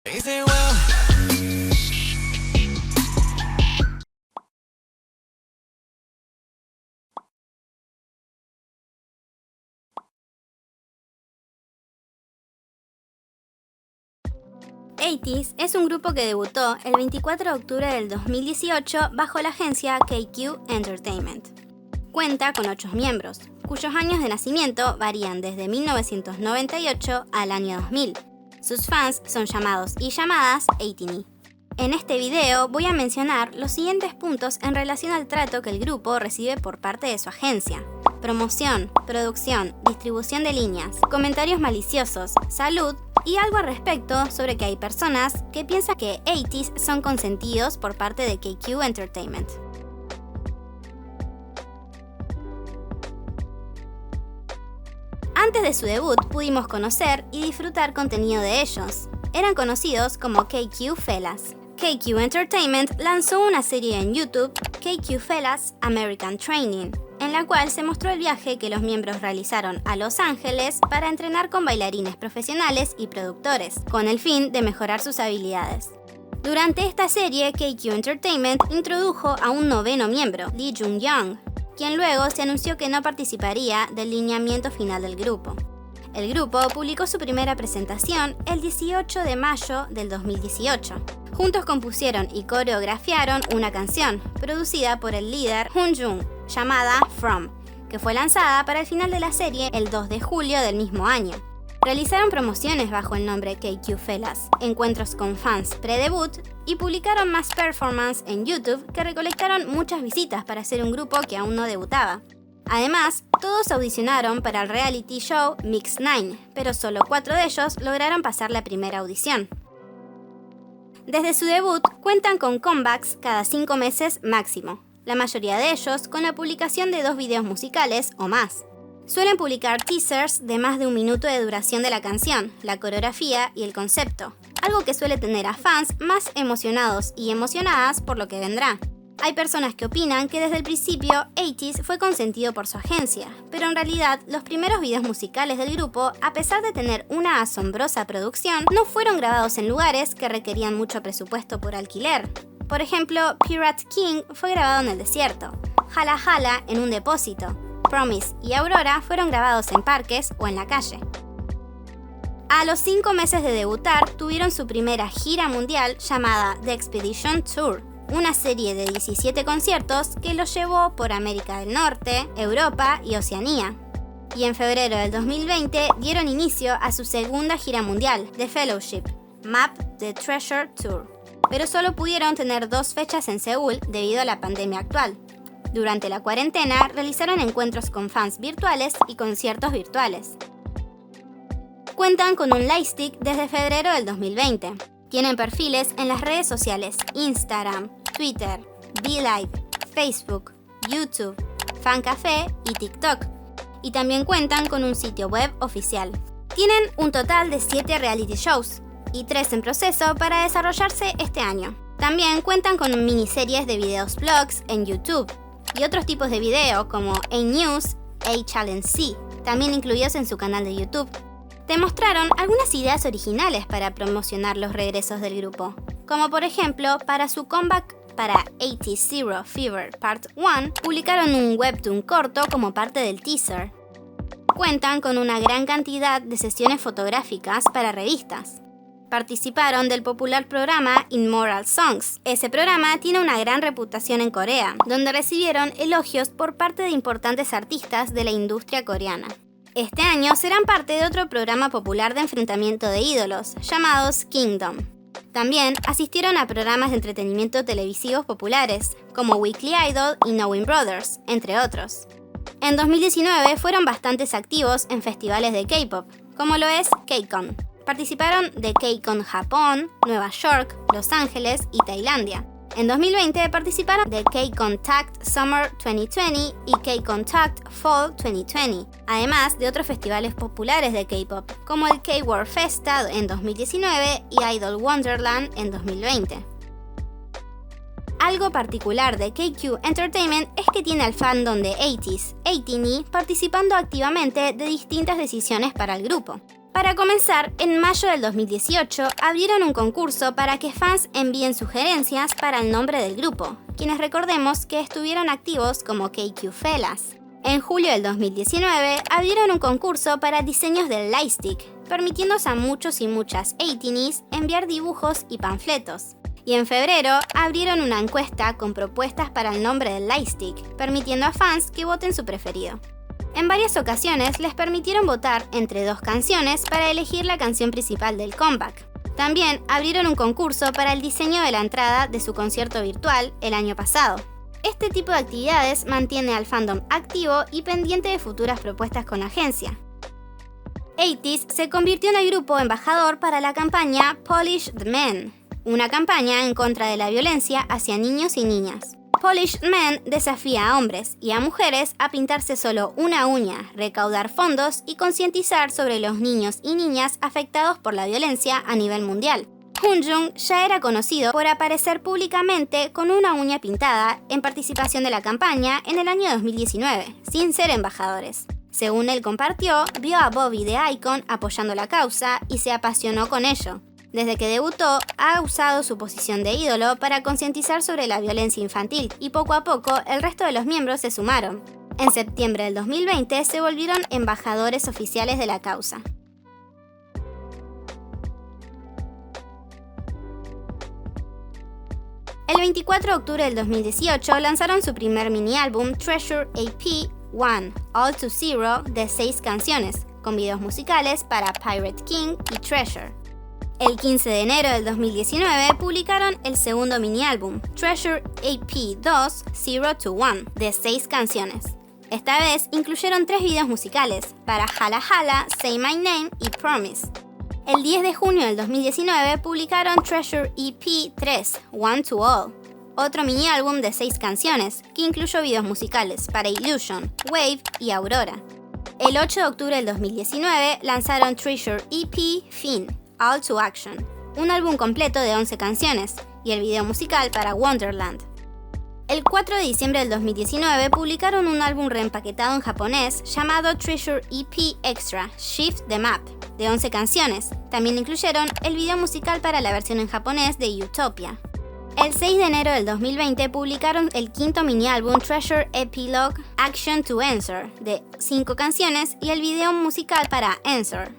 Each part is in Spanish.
ATEEZ es un grupo que debutó el 24 de octubre del 2018 bajo la agencia KQ Entertainment. Cuenta con 8 miembros, cuyos años de nacimiento varían desde 1998 al año 2000. Sus fans son llamados y llamadas ATEEZ. En este video voy a mencionar los siguientes puntos en relación al trato que el grupo recibe por parte de su agencia: promoción, producción, distribución de líneas, comentarios maliciosos, salud y algo al respecto sobre que hay personas que piensan que ATEEZ son consentidos por parte de KQ Entertainment. Antes de su debut pudimos conocer y disfrutar contenido de ellos. Eran conocidos como KQ Fellas. KQ Entertainment lanzó una serie en YouTube, KQ Fellas American Training, en la cual se mostró el viaje que los miembros realizaron a Los Ángeles para entrenar con bailarines profesionales y productores, con el fin de mejorar sus habilidades. Durante esta serie, KQ Entertainment introdujo a un noveno miembro, Lee Jung-young, quien luego se anunció que no participaría del lineamiento final del grupo. El grupo publicó su primera presentación el 18 de mayo del 2018. Juntos compusieron y coreografiaron una canción, producida por el líder Hoon-jung, llamada From, que fue lanzada para el final de la serie el 2 de julio del mismo año. Realizaron promociones bajo el nombre KQ Fellas, encuentros con fans pre-debut y publicaron más performances en YouTube que recolectaron muchas visitas para ser un grupo que aún no debutaba. Además, todos audicionaron para el reality show Mix 9, pero solo 4 de ellos lograron pasar la primera audición. Desde su debut, cuentan con comebacks cada 5 meses máximo, la mayoría de ellos con la publicación de 2 videos musicales o más. Suelen publicar teasers de más de 1 minuto de duración de la canción, la coreografía y el concepto, algo que suele tener a fans más emocionados y emocionadas por lo que vendrá. Hay personas que opinan que desde el principio ATEEZ fue consentido por su agencia, pero en realidad los primeros videos musicales del grupo, a pesar de tener una asombrosa producción, no fueron grabados en lugares que requerían mucho presupuesto por alquiler. Por ejemplo, Pirate King fue grabado en el desierto, Hala Hala en un depósito, Promise y Aurora fueron grabados en parques o en la calle. A los 5 meses de debutar, tuvieron su primera gira mundial llamada The Expedition Tour, una serie de 17 conciertos que los llevó por América del Norte, Europa y Oceanía. Y en febrero del 2020 dieron inicio a su segunda gira mundial, The Fellowship, Map the Treasure Tour. Pero solo pudieron tener 2 fechas en Seúl debido a la pandemia actual. Durante la cuarentena realizaron encuentros con fans virtuales y conciertos virtuales. Cuentan con un lightstick desde febrero del 2020. Tienen perfiles en las redes sociales Instagram, Twitter, VLive, Facebook, YouTube, Fancafé y TikTok. Y también cuentan con un sitio web oficial. Tienen un total de 7 reality shows y 3 en proceso para desarrollarse este año. También cuentan con miniseries de videos blogs en YouTube y otros tipos de video como A-News, A-Challenge C, también incluidos en su canal de YouTube. Demostraron algunas ideas originales para promocionar los regresos del grupo, como por ejemplo para su comeback para ATEEZ Zero Fever Part 1, publicaron un webtoon corto como parte del teaser. Cuentan con una gran cantidad de sesiones fotográficas para revistas. Participaron del popular programa Immortal Songs. Ese programa tiene una gran reputación en Corea, donde recibieron elogios por parte de importantes artistas de la industria coreana. Este año serán parte de otro programa popular de enfrentamiento de ídolos, llamados Kingdom. También asistieron a programas de entretenimiento televisivos populares, como Weekly Idol y Knowing Brothers, entre otros. En 2019 fueron bastante activos en festivales de K-pop, como lo es KCON. Participaron de KCON Japón, Nueva York, Los Ángeles y Tailandia. En 2020 participaron de K-Contact Summer 2020 y K-Contact Fall 2020, además de otros festivales populares de K-pop, como el K-World Festa en 2019 y Idol Wonderland en 2020. Algo particular de KQ Entertainment es que tiene al fandom de ATEEZ, ATEEZ, participando activamente de distintas decisiones para el grupo. Para comenzar, en mayo del 2018 abrieron un concurso para que fans envíen sugerencias para el nombre del grupo, quienes recordemos que estuvieron activos como KQ Fellas. En julio del 2019 abrieron un concurso para diseños del lightstick, permitiéndose a muchos y muchas 18s enviar dibujos y panfletos. Y en febrero abrieron una encuesta con propuestas para el nombre del lightstick, permitiendo a fans que voten su preferido. En varias ocasiones les permitieron votar entre 2 canciones para elegir la canción principal del comeback. También abrieron un concurso para el diseño de la entrada de su concierto virtual el año pasado. Este tipo de actividades mantiene al fandom activo y pendiente de futuras propuestas con la agencia. 80s se convirtió en el grupo embajador para la campaña Polish the Men, una campaña en contra de la violencia hacia niños y niñas. Polish Men desafía a hombres y a mujeres a pintarse solo una uña, recaudar fondos y concientizar sobre los niños y niñas afectados por la violencia a nivel mundial. Hunjung ya era conocido por aparecer públicamente con una uña pintada en participación de la campaña en el año 2019, sin ser embajadores. Según él compartió, vio a Bobby de iKON apoyando la causa y se apasionó con ello. Desde que debutó, ha usado su posición de ídolo para concientizar sobre la violencia infantil y poco a poco el resto de los miembros se sumaron. En septiembre del 2020 se volvieron embajadores oficiales de la causa. El 24 de octubre del 2018 lanzaron su primer mini álbum Treasure AP1, All to Zero, de 6 canciones, con videos musicales para Pirate King y Treasure. El 15 de enero del 2019 publicaron el segundo mini álbum, Treasure AP2 0 to 1, de 6 canciones. Esta vez incluyeron 3 videos musicales para Hala Hala, Say My Name y Promise. El 10 de junio del 2019 publicaron Treasure EP3, One to All, otro mini álbum de 6 canciones, que incluyó videos musicales para Illusion, Wave y Aurora. El 8 de octubre del 2019 lanzaron Treasure EP Fin, All to Action, un álbum completo de 11 canciones, y el video musical para Wonderland. El 4 de diciembre del 2019 publicaron un álbum reempaquetado en japonés llamado Treasure EP Extra, Shift the Map, de 11 canciones. También incluyeron el video musical para la versión en japonés de Utopia. El 6 de enero del 2020 publicaron el quinto mini álbum Treasure Epilogue Action to Answer, de 5 canciones, y el video musical para Answer.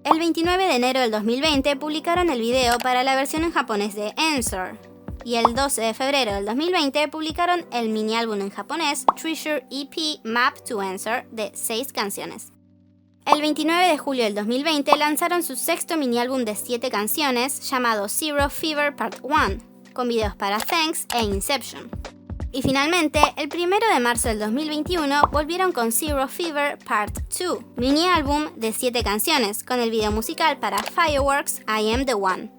El 29 de enero del 2020 publicaron el video para la versión en japonés de Answer. Y el 12 de febrero del 2020 publicaron el mini álbum en japonés Treasure EP Map to Answer, de 6 canciones. El 29 de julio del 2020 lanzaron su sexto mini álbum de 7 canciones llamado Zero Fever Part 1, con videos para Thanks e Inception. Y finalmente, el 1 de marzo del 2021 volvieron con Zero Fever Part 2, mini álbum de 7 canciones, con el video musical para Fireworks, I Am the One.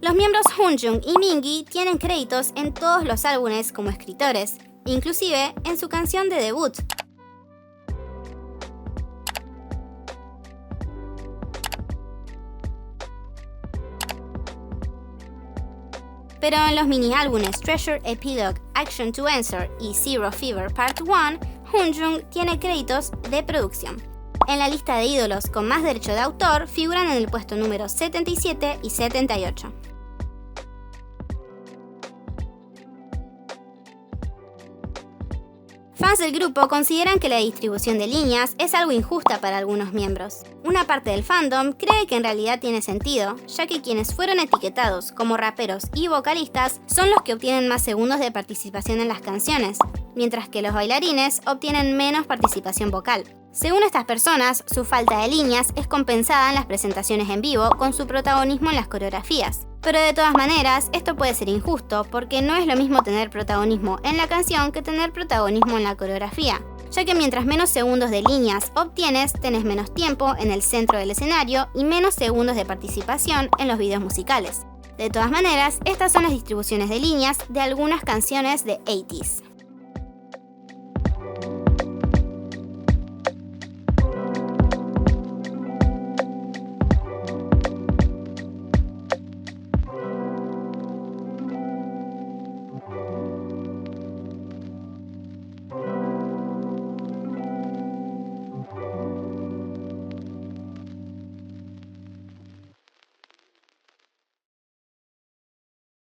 Los miembros Hunjung y Mingi tienen créditos en todos los álbumes como escritores, inclusive en su canción de debut. Pero en los mini álbumes Treasure Epilogue Action to Answer y Zero Fever Part 1, Hunjung tiene créditos de producción. En la lista de ídolos con más derecho de autor figuran en el puesto número 77 y 78. Fans del grupo consideran que la distribución de líneas es algo injusta para algunos miembros. Una parte del fandom cree que en realidad tiene sentido, ya que quienes fueron etiquetados como raperos y vocalistas son los que obtienen más segundos de participación en las canciones, mientras que los bailarines obtienen menos participación vocal. Según estas personas, su falta de líneas es compensada en las presentaciones en vivo con su protagonismo en las coreografías. Pero de todas maneras, esto puede ser injusto porque no es lo mismo tener protagonismo en la canción que tener protagonismo en la coreografía, ya que mientras menos segundos de líneas obtienes, tenés menos tiempo en el centro del escenario y menos segundos de participación en los videos musicales. De todas maneras, estas son las distribuciones de líneas de algunas canciones de 80s.